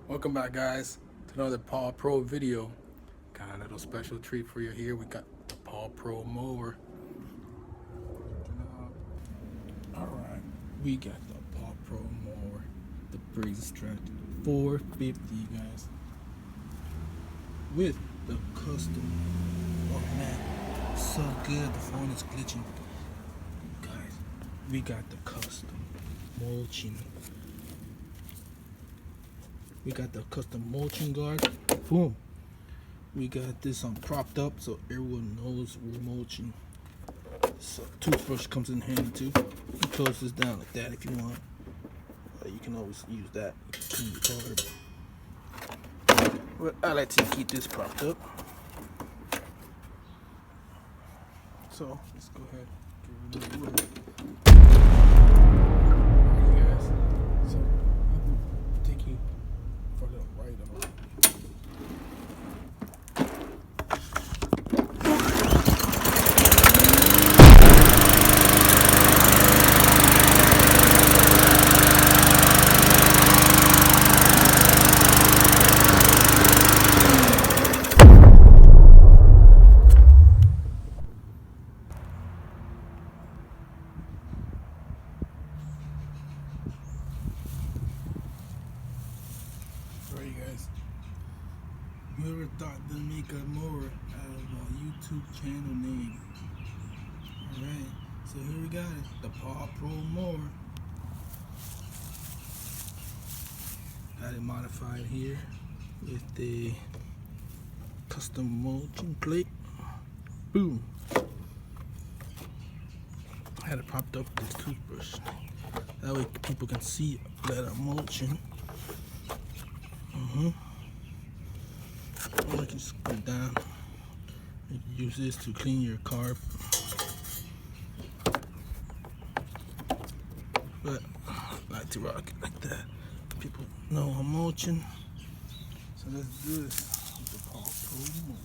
Welcome back, guys, to another Paulpro video. Got a little special treat for you here. We got the Paulpro mower. Alright, we got the Paulpro mower, the Breeze Strength 450, guys, with the custom. Oh man, so good. The phone is glitching, guys. We got the custom mulching. We got the custom mulching guard. Boom. We got this propped up so everyone knows we're mulching. So toothbrush comes in handy too. You can close this down like that if you want. You can always use that to clean your car. But I like to keep this propped up. So let's go ahead and get rid of the wood. Alright, guys. So I will take you for the right of it. Alright, guys. Whoever thought to make a mower out of a YouTube channel name? Alright, so here we got it, the Paulpro mower. Got it modified here with the custom mulching plate. Boom. I had it propped up with this toothbrush. That way people can see that I'm mulching. Or you can just go down. You can use this to clean your car. But I like to rock it like that. People know I'm mulching. So let's do this with the Paulpro mower.